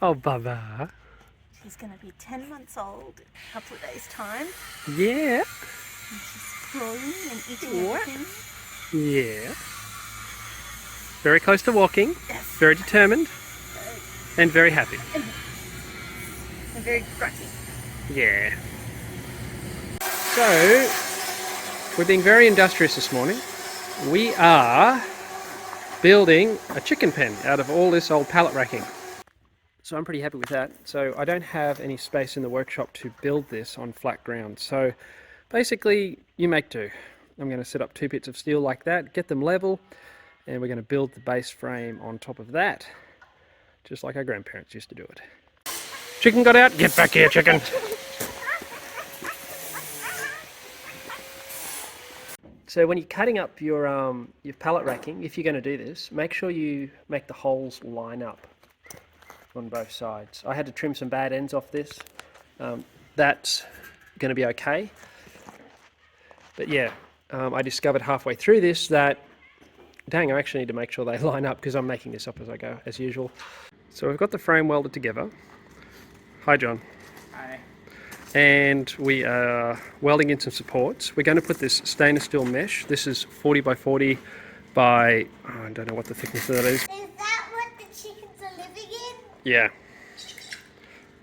Oh, Baba. She's going to be 10 months old in a couple of days' time. Yeah. And she's crawling and eating What? everything. Yeah. Very close to walking. Yes. Very determined. And very happy. And very grunty. Yeah. So, we're being very industrious this morning. We are building a chicken pen out of all this old pallet racking. So I'm pretty happy with that. So I don't have any space in the workshop to build this on flat ground. So basically you make do. I'm going to set up 2 bits of steel like that, get them level, and we're going to build the base frame on top of that, just like our grandparents used to do it. Chicken got out? Get back here, chicken! So when you're cutting up your pallet racking, if you're going to do this, make sure you make the holes line up on both sides. I had to trim some bad ends off this. That's going to be okay. But yeah, I discovered halfway through this that, dang, I actually need to make sure they line up because I'm making this up as I go, as usual. So we've got the frame welded together. Hi, John. Hi. And we are welding in some supports. We're going to put this stainless steel mesh. This is 40 by 40 by, oh, I don't know what the thickness of that is. Is that what the chickens are living in? Yeah.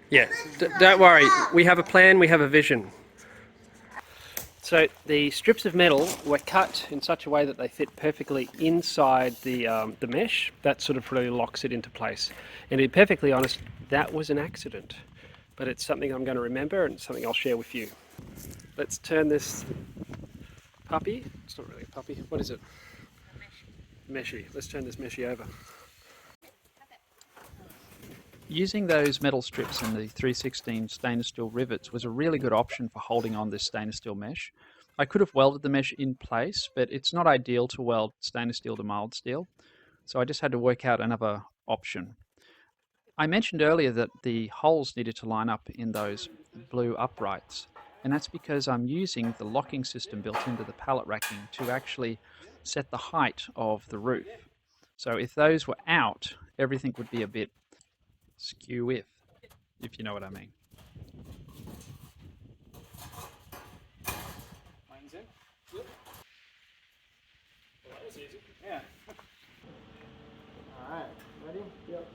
Yeah, don't worry. We have a plan, we have a vision. So the strips of metal were cut in such a way that they fit perfectly inside the mesh. That sort of really locks it into place. And to be perfectly honest, that was an accident. But it's something I'm going to remember and something I'll share with you. Let's turn this puppy, it's not really a puppy, what is it? Meshy. Let's turn this meshy over. Using those metal strips and the 316 stainless steel rivets was a really good option for holding on this stainless steel mesh. I could have welded the mesh in place, but it's not ideal to weld stainless steel to mild steel, so I just had to work out another option. I mentioned earlier that the holes needed to line up in those blue uprights, and that's because I'm using the locking system built into the pallet racking to actually set the height of the roof. So if those were out, everything would be a bit skew with, if you know what I mean. Mine's in. Yep. Well, that was easy. Yeah. Alright, ready? Yep.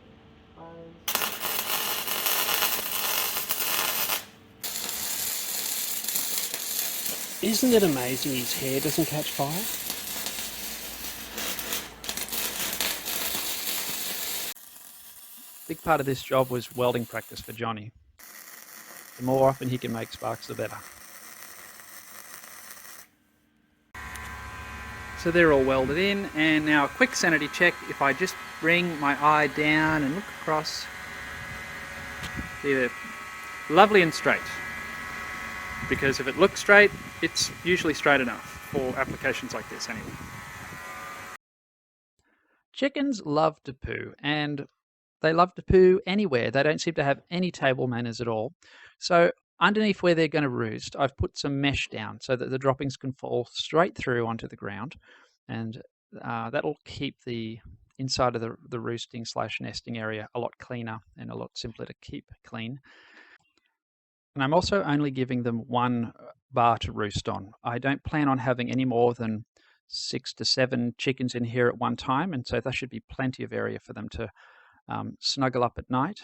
Isn't it amazing his hair doesn't catch fire? Big part of this job was welding practice for Johnny. The more often he can make sparks, the better. So they're all welded in, and now a quick sanity check. If I just bring my eye down and look across, they're lovely and straight. Because if it looks straight, it's usually straight enough for applications like this anyway. Chickens love to poo, and they love to poo anywhere. They don't seem to have any table manners at all. So underneath where they're going to roost, I've put some mesh down so that the droppings can fall straight through onto the ground, and that'll keep the inside of the roosting / nesting area a lot cleaner and a lot simpler to keep clean. And I'm also only giving them 1 bar to roost on. I don't plan on having any more than 6 to 7 chickens in here at one time, and so that should be plenty of area for them to snuggle up at night.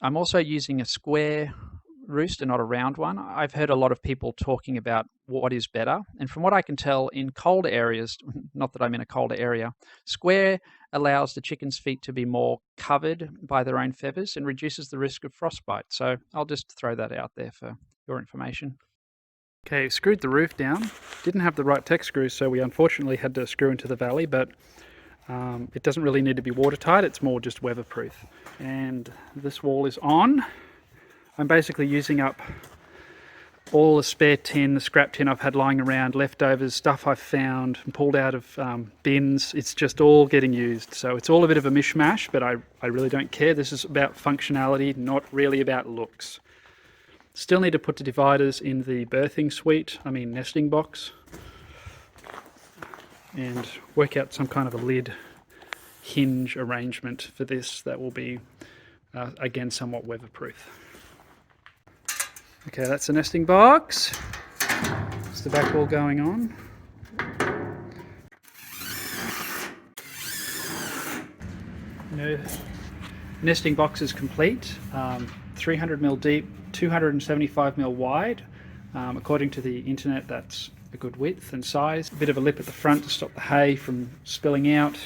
I'm also using a square roost and not a round one. I've heard a lot of people talking about what is better, and from what I can tell, in colder areas, not that I'm in a colder area, square allows the chicken's feet to be more covered by their own feathers and reduces the risk of frostbite. So I'll just throw that out there for your information. Okay, screwed the roof down. Didn't have the right tech screws, so we unfortunately had to screw into the valley, but it doesn't really need to be watertight, it's more just weatherproof. And this wall is on. I'm basically using up all the spare tin, the scrap tin I've had lying around, leftovers, stuff I've found and pulled out of bins. It's just all getting used. So it's all a bit of a mishmash, but I really don't care. This is about functionality, not really about looks. Still need to put the dividers in the nesting box, and work out some kind of a lid hinge arrangement for this that will be again somewhat weatherproof. Okay, that's the nesting box. It's the back wall going on. Nesting box is complete. 300mm deep, 275mm wide. According to the internet, that's a good width and size. A bit of a lip at the front to stop the hay from spilling out.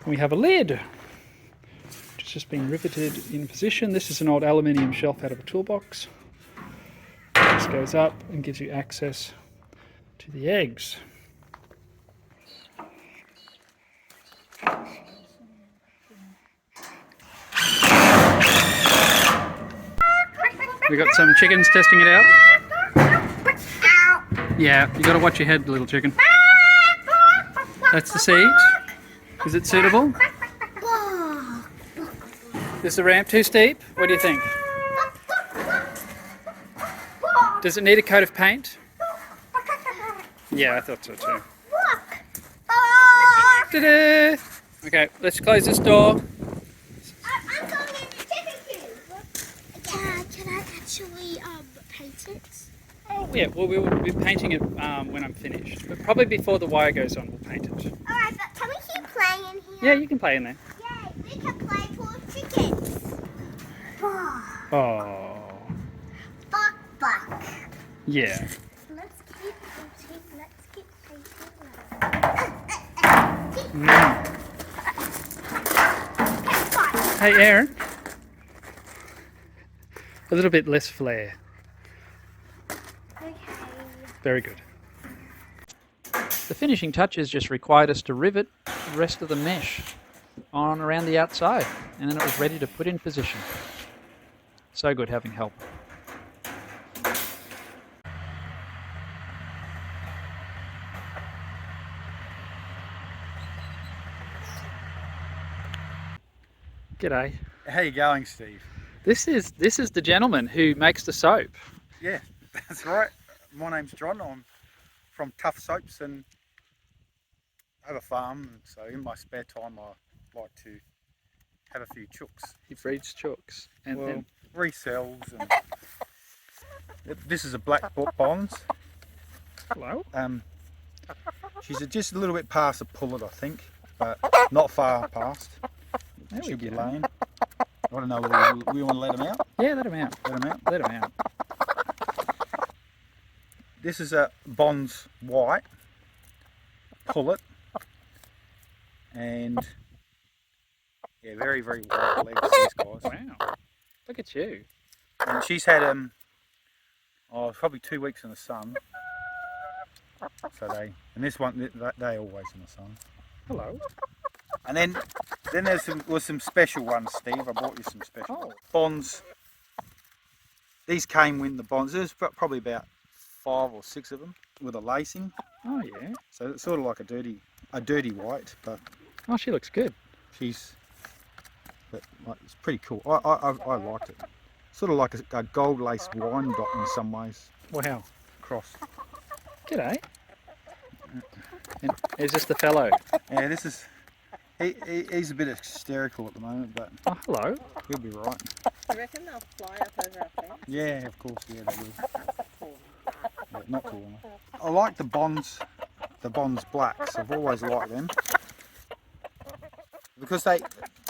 And we have a lid, which has just been riveted in position. This is an old aluminium shelf out of a toolbox. This goes up and gives you access to the eggs. We got some chickens testing it out. Yeah, you got to watch your head, little chicken. That's the seat. Is it suitable? Is the ramp too steep? What do you think? Does it need a coat of paint? Yeah, I thought so too. Ta-da! Okay, let's close this door. I'm going in the chicken coop. Can I actually paint it? Oh yeah, well we'll be painting it when I'm finished. But probably before the wire goes on, we'll paint it. Alright, but can we keep playing in here? Yeah, you can play in there. Yay, we can play pool chickens. Oh, Buck, buck. yeah. Let's keep painting. Hey Aaron, a little bit less flair. Okay. Very good. The finishing touches just required us to rivet the rest of the mesh on around the outside, and then it was ready to put in position. So good having help. G'day. How you going, Steve? This is the gentleman who makes the soap. Yeah, that's right. My name's John. I'm from Tough Soaps and have a farm. So in my spare time, I like to have a few chooks. He breeds chooks. And Resells. And this is a black bonds. hello. She's just a little bit past the pullet, I think, but not far past. There She'll we be go. laying. I don't know whether we want to let them out. Yeah, let him out. Let them out. Let him out. This is a Bonds white pullet, and yeah, very white legs. These guys. Wow. Look at you. And she's had probably 2 weeks in the sun. So and this one they always in the sun. Hello. And then was some special ones, Steve. I bought you some special ones. Bonds. These came with the bonds. There's probably about 5 or 6 of them with a lacing. Oh yeah. So it's sort of like a dirty white, but Oh, she looks good. it's pretty cool. I liked it. Sort of like a gold lace wine dot in some ways. Wow. Cross. G'day. And is this the fellow? Yeah, this is. He's a bit hysterical at the moment, but Oh, hello. he'll be right. I reckon they'll fly up over our fence. Yeah, of course, yeah, they will. Yeah, not tall enough. I like the bonds blacks. I've always liked them because they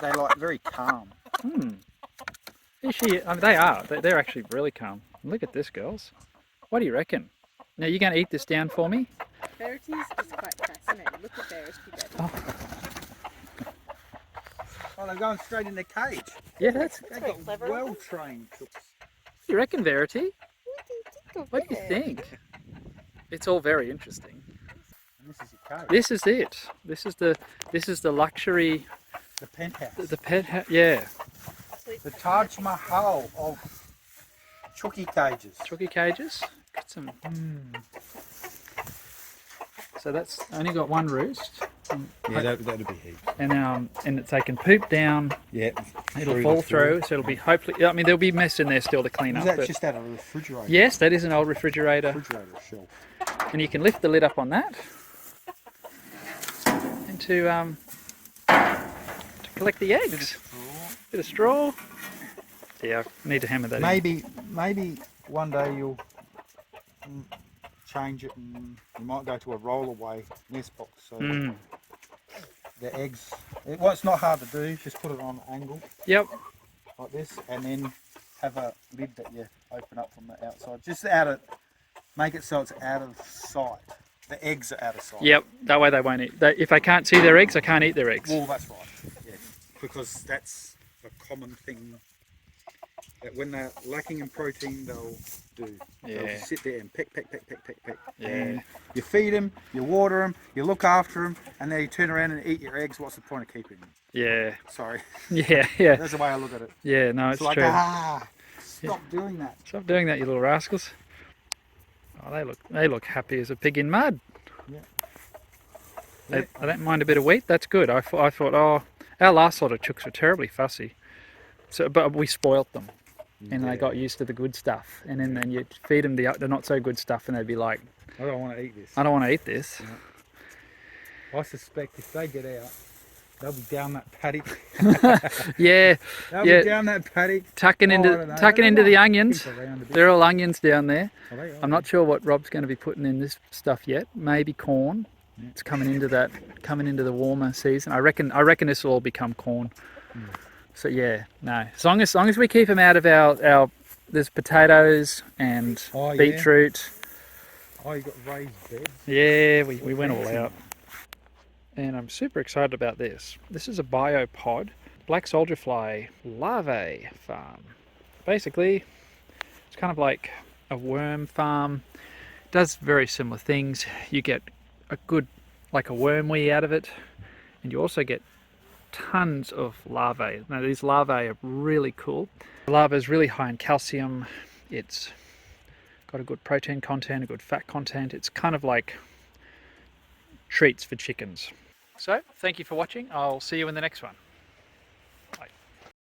like very calm. Is she? I mean, they are. They're actually really calm. Look at this, girls. What do you reckon? Now, you going to eat this down for me? Verity's is quite fascinating. Look at Verity go. Oh, they're going straight in the cage. Yeah, They've very got clever. well-trained cooks. you reckon, Verity? What do you think? It's all very interesting. And this is your cage. This is it. This is the luxury, The penthouse. the pet house. Yeah, The Taj Mahal of chooky cages. chooky cages. Got some. So that's only got one roost, Yeah, that'd be heat. and they can poop down. Yeah. It'll fall through, so it'll be hopefully. I mean, there'll be mess in there still to clean Is up. that But just out of a refrigerator? yes, that is an old refrigerator, Shelf. and you can lift the lid up on that, and to collect the eggs. Bit of straw. Yeah, I need to hammer that in. Maybe one day you'll change it, and you might go to a roll-away nest box. So the eggs. Well, it's not hard to do. Just put it on an angle Yep. like this, and then have a lid that you open up from the outside. Just out of, make it so it's out of sight. The eggs are out of sight. Yep. That way they won't eat. If they can't see their eggs, they can't eat their eggs. Well, that's right. Yeah, because that's a common thing. That when they're lacking in protein, they'll do. They'll Yeah. just sit there and peck. Yeah. And you feed them, you water them, you look after them, and then you turn around and eat your eggs. What's the point of keeping them? Yeah. Sorry. Yeah. Yeah. That's the way I look at it. Yeah. No, It's it's like, true. stop doing that. Stop doing that, you little rascals. Oh, they look happy as a pig in mud. Yeah. I don't mind a bit of wheat. That's good. I thought, oh, our last lot of chooks were terribly fussy. So, but we spoilt them, and they got used to the good stuff. And then you feed them the not so good stuff, and they'd be like, I don't want to eat this. I don't want to eat this. I suspect if they get out, they'll be down that paddock. Yeah. They'll Yeah. be down that paddock. Tucking I into don't know. the They might onions. think around a bit. They're all onions down there. Are they? I'm not sure what Rob's going to be putting in this stuff yet. Maybe corn. It's coming into the warmer season. I reckon this will all become corn. So yeah, no. As long as we keep them out of our there's potatoes and Oh, yeah. beetroot. Oh, you got raised beds. Yeah, we went all out. And I'm super excited about this. This is a biopod, black soldier fly larvae farm. Basically, it's kind of like a worm farm. It does very similar things. You get a good, like a worm wee out of it, and you also get tons of larvae. Now these larvae are really cool. The larva is really high in calcium. It's got a good protein content, a good fat content. It's kind of like treats for chickens. So, thank you for watching. I'll see you in the next one. Bye.